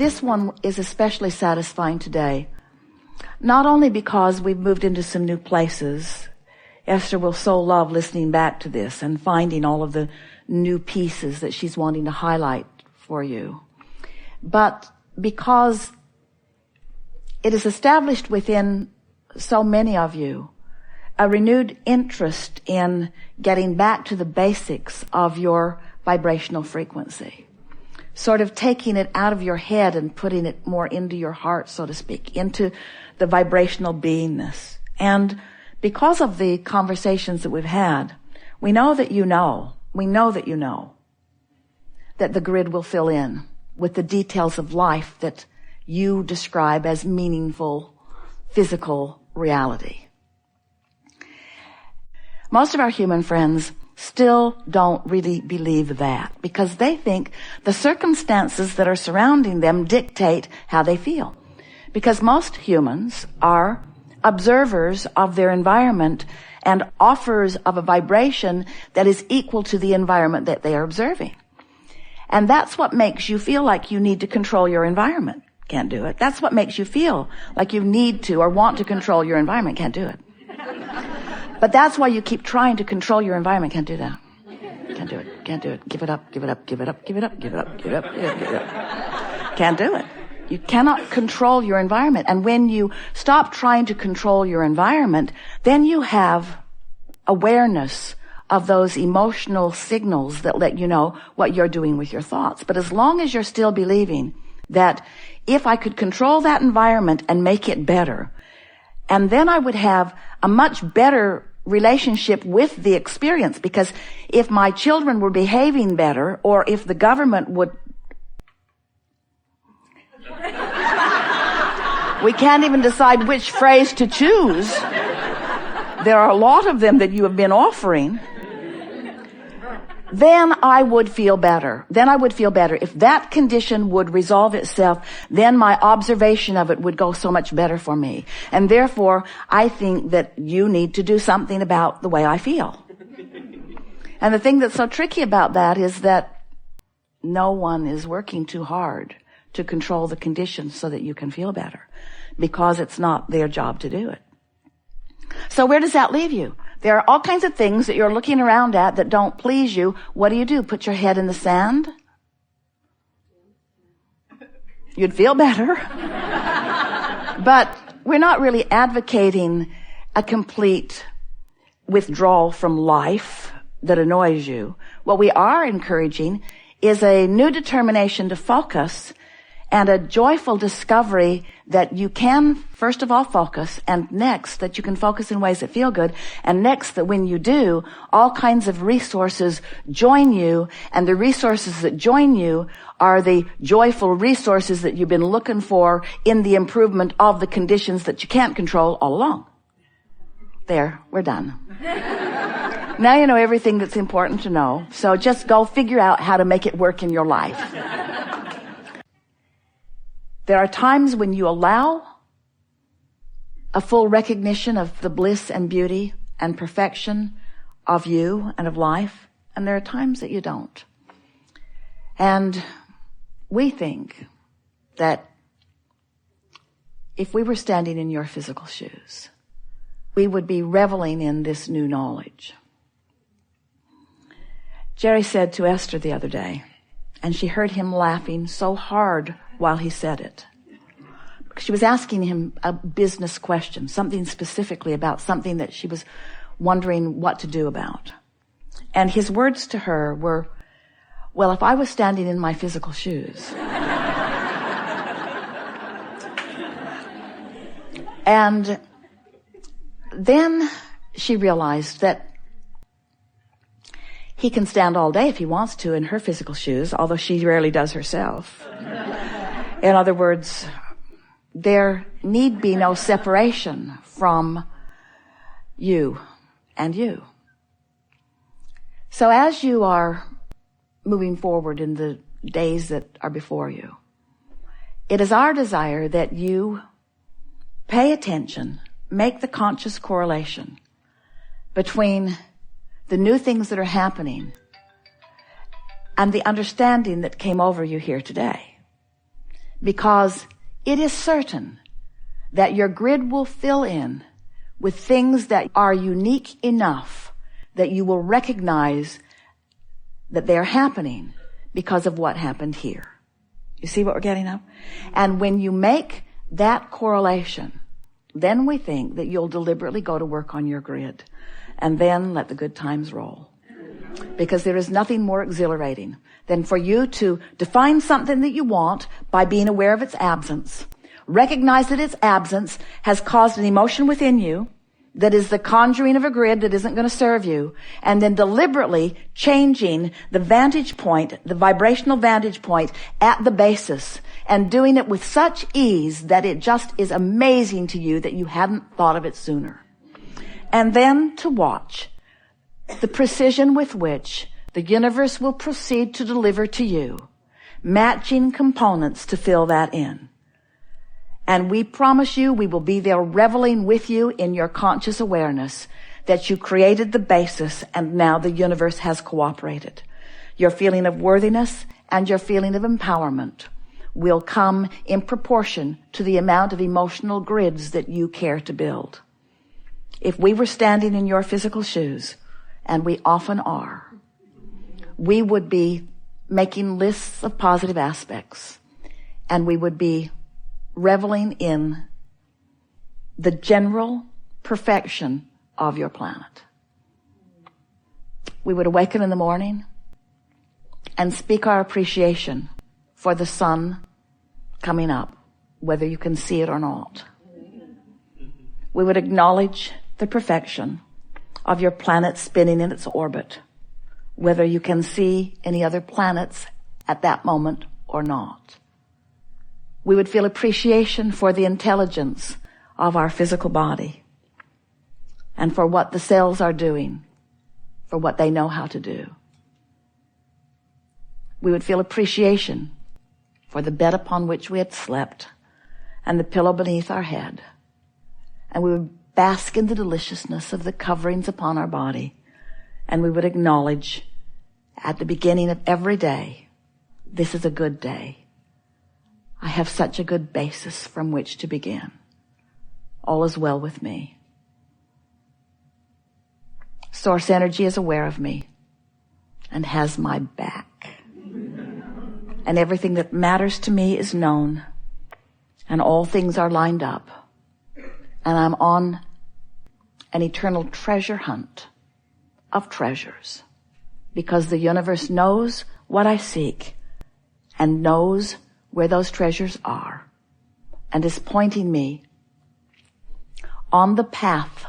this one is especially satisfying today, not only because we've moved into some new places. Esther will so love listening back to this and finding all of the new pieces that she's wanting to highlight for you, but because it is established within so many of you a renewed interest in getting back to the basics of your vibrational frequency, sort of taking it out of your head and putting it more into your heart, so to speak, into the vibrational beingness. And because of the conversations that we've had, we know that you know that the grid will fill in with the details of life that you describe as meaningful physical reality. Most of our human friends still don't really believe that, because they think the circumstances that are surrounding them dictate how they feel. Because most humans are observers of their environment and offers of a vibration that is equal to the environment that they are observing. And that's what makes you feel like you need to control your environment. Can't do it. That's what makes you feel like you need to or want to control your environment. Can't do it. But that's why you keep trying to control your environment. Can't do that. Can't do it. Can't do it. Give it up. Give it up. Give it up. Give it up. Give it up. Give it up. Give it up. Can't do it. You cannot control your environment. And when you stop trying to control your environment, then you have awareness of those emotional signals that let you know what you're doing with your thoughts. But as long as you're still believing that if I could control that environment and make it better, and then I would have a much better relationship with the experience, because if my children were behaving better, or if the government would... We can't even decide which phrase to choose. There are a lot of them that you have been offering. Then I would feel better. If that condition would resolve itself, then my observation of it would go so much better for me. And therefore, I think that you need to do something about the way I feel. And the thing that's so tricky about that is that no one is working too hard to control the conditions so that you can feel better, because it's not their job to do it. So where does that leave you? There are all kinds of things that you're looking around at that don't please you. What do? Put your head in the sand? You'd feel better. But we're not really advocating a complete withdrawal from life that annoys you. What we are encouraging is a new determination to focus, and a joyful discovery that you can, first of all, focus, and next, that you can focus in ways that feel good, and next, that when you do, all kinds of resources join you, and the resources that join you are the joyful resources that you've been looking for in the improvement of the conditions that you can't control all along. There, we're done. Now you know everything that's important to know, so just go figure out how to make it work in your life. There are times when you allow a full recognition of the bliss and beauty and perfection of you and of life, and there are times that you don't. And we think that if we were standing in your physical shoes, we would be reveling in this new knowledge. Jerry said to Esther the other day, and she heard him laughing so hard while he said it. She was asking him a business question, something specifically about something that she was wondering what to do about. And his words to her were, well, if I was standing in my physical shoes. And then she realized that he can stand all day if he wants to in her physical shoes, although she rarely does herself. In other words, there need be no separation from you and you. So as you are moving forward in the days that are before you, it is our desire that you pay attention, make the conscious correlation between the new things that are happening and the understanding that came over you here today. because it is certain that your grid will fill in with things that are unique enough that you will recognize that they're happening because of what happened here. You see what we're getting at? And when you make that correlation, then we think that you'll deliberately go to work on your grid and then let the good times roll. Because there is nothing more exhilarating than for you to define something that you want by being aware of its absence. Recognize that its absence has caused an emotion within you that is the conjuring of a grid that isn't going to serve you, and then deliberately changing the vantage point, the vibrational vantage point at the basis, and doing it with such ease that it just is amazing to you that you hadn't thought of it sooner. And then to watch the precision with which the universe will proceed to deliver to you matching components to fill that in. And we promise you we will be there reveling with you in your conscious awareness that you created the basis and now the universe has cooperated. Your feeling of worthiness and your feeling of empowerment will come in proportion to the amount of emotional grids that you care to build. If we were standing in your physical shoes, and we often are, we would be making lists of positive aspects, and we would be reveling in the general perfection of your planet. We would awaken in the morning and speak our appreciation for the sun coming up, whether you can see it or not. We would acknowledge the perfection of your planet spinning in its orbit, whether you can see any other planets at that moment or not. We would feel appreciation for the intelligence of our physical body and for what the cells are doing, for what they know how to do. We would feel appreciation for the bed upon which we had slept and the pillow beneath our head. And we would bask in the deliciousness of the coverings upon our body. And we would acknowledge at the beginning of every day, this is a good day. I have such a good basis from which to begin. All is well with me. Source energy is aware of me and has my back. And everything that matters to me is known, and all things are lined up. And I'm on an eternal treasure hunt of treasures, because the universe knows what I seek and knows where those treasures are, and is pointing me on the path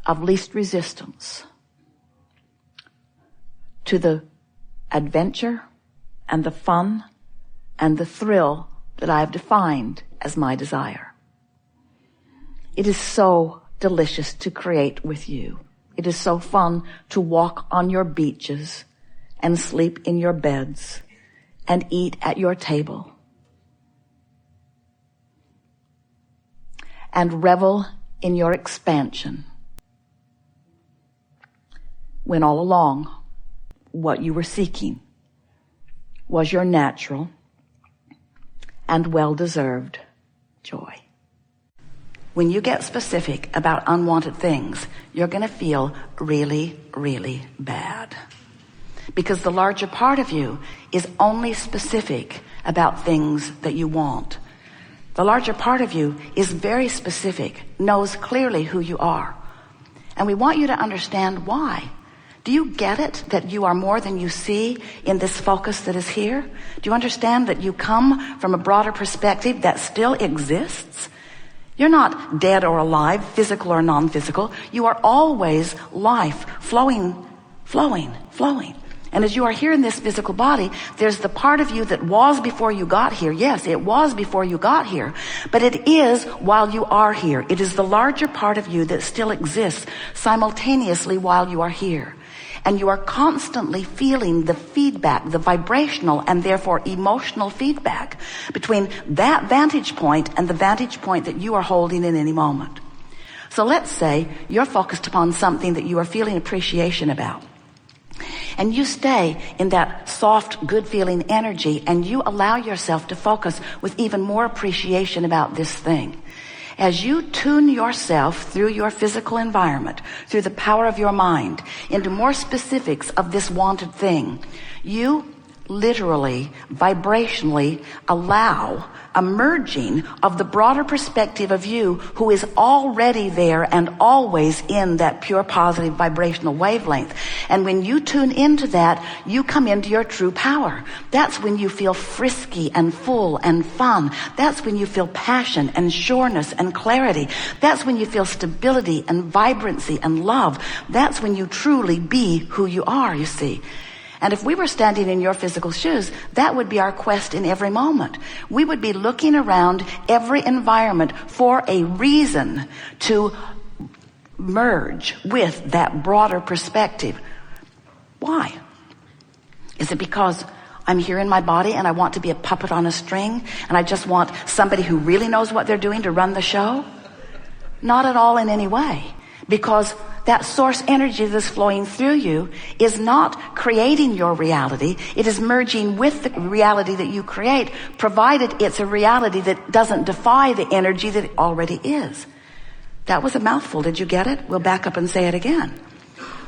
of least resistance to the adventure and the fun and the thrill that I have defined as my desire. It is so delicious to create with you. It is so fun to walk on your beaches and sleep in your beds and eat at your table and revel in your expansion, when all along what you were seeking was your natural and well-deserved joy. When you get specific about unwanted things, you're going to feel really, really bad. Because the larger part of you is only specific about things that you want. The larger part of you is very specific, knows clearly who you are. And we want you to understand why. Do you get it that you are more than you see in this focus that is here? Do you understand that you come from a broader perspective that still exists? You're not dead or alive, physical or non-physical. You are always life, flowing. And as you are here in this physical body, there's the part of you that was before you got here. Yes, it was before you got here, but it is while you are here. It is the larger part of you that still exists simultaneously while you are here. And you are constantly feeling the feedback, the vibrational and therefore emotional feedback between that vantage point and the vantage point that you are holding in any moment. So let's say you're focused upon something that you are feeling appreciation about. And you stay in that soft, good feeling energy, and you allow yourself to focus with even more appreciation about this thing. As you tune yourself through your physical environment, through the power of your mind, into more specifics of this wanted thing, you literally, vibrationally allow a merging of the broader perspective of you who is already there and always in that pure positive vibrational wavelength. And when you tune into that, you come into your true power. That's when you feel frisky and full and fun. That's when you feel passion and sureness and clarity. That's when you feel stability and vibrancy and love. That's when you truly be who you are, you see. And if we were standing in your physical shoes, that would be our quest in every moment. We would be looking around every environment for a reason to merge with that broader perspective. Why? Is it because I'm here in my body and I want to be a puppet on a string and I just want somebody who really knows what they're doing to run the show? Not at all in any way. Because that source energy that's flowing through you is not creating your reality. It is merging with the reality that you create, provided it's a reality that doesn't defy the energy that it already is. That was a mouthful. Did you get it? We'll back up and say it again.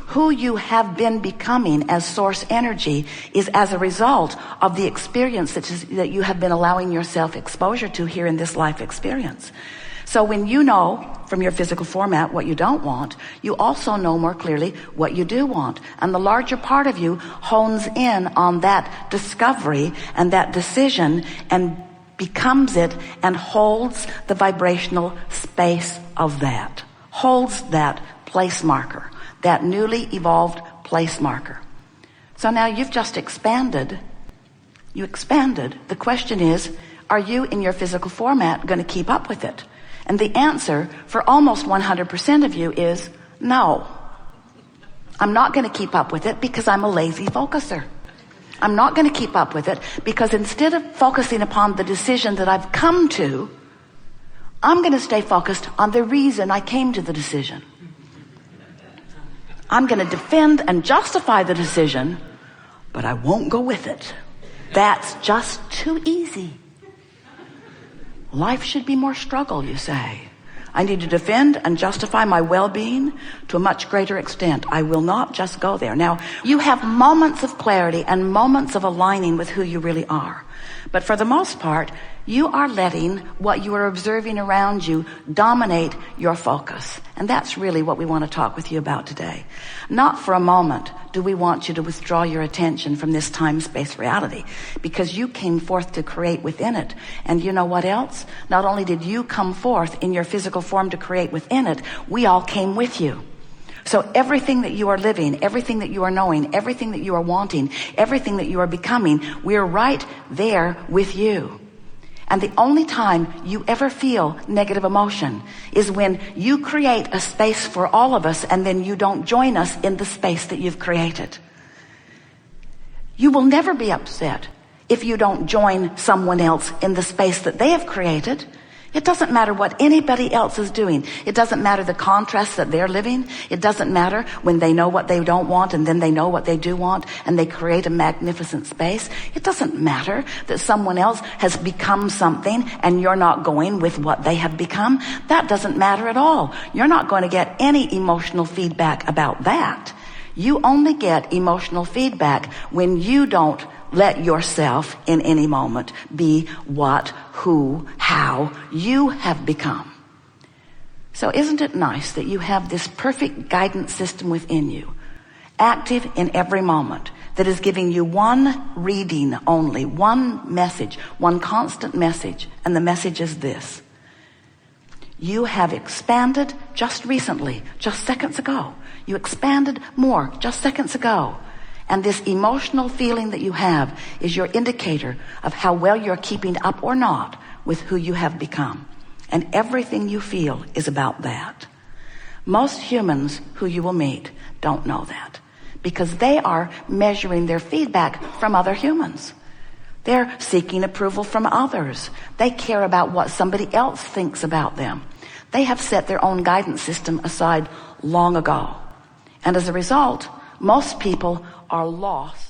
Who you have been becoming as source energy is as a result of the experience that you have been allowing yourself exposure to here in this life experience. So when you know from your physical format what you don't want, you also know more clearly what you do want. And the larger part of you hones in on that discovery and that decision and becomes it and holds the vibrational space of that. Holds that place marker, that newly evolved place marker. So now you've just expanded. You expanded. The question is, are you in your physical format going to keep up with it? And the answer for almost 100% of you is no. I'm not going to keep up with it because I'm a lazy focuser. I'm not going to keep up with it because instead of focusing upon the decision that I've come to, I'm going to stay focused on the reason I came to the decision. I'm going to defend and justify the decision, but I won't go with it. That's just too easy. Life should be more struggle, you say. I need to defend and justify my well-being to a much greater extent. I will not just go there. Now, you have moments of clarity and moments of aligning with who you really are. But for the most part, you are letting what you are observing around you dominate your focus. And that's really what we want to talk with you about today. Not for a moment do we want you to withdraw your attention from this time-space reality, because you came forth to create within it. And you know what else? Not only did you come forth in your physical form to create within it, we all came with you. So everything that you are living, everything that you are knowing, everything that you are wanting, everything that you are becoming, we're right there with you. And the only time you ever feel negative emotion is when you create a space for all of us and then you don't join us in the space that you've created. You will never be upset if you don't join someone else in the space that they have created. It doesn't matter what anybody else is doing. It doesn't matter the contrast that they're living. It doesn't matter when they know what they don't want and then they know what they do want and they create a magnificent space. It doesn't matter that someone else has become something and you're not going with what they have become. That doesn't matter at all. You're not going to get any emotional feedback about that. You only get emotional feedback when you don't let yourself in any moment be what, who, how you have become. So isn't it nice that you have this perfect guidance system within you, active in every moment, that is giving you one reading only, one message, one constant message, and the message is this. You have expanded just recently, just seconds ago. You expanded more just seconds ago. And this emotional feeling that you have is your indicator of how well you're keeping up or not with who you have become. And everything you feel is about that. Most humans who you will meet don't know that, because they are measuring their feedback from other humans. They're seeking approval from others. They care about what somebody else thinks about them. They have set their own guidance system aside long ago. And as a result, most people are lost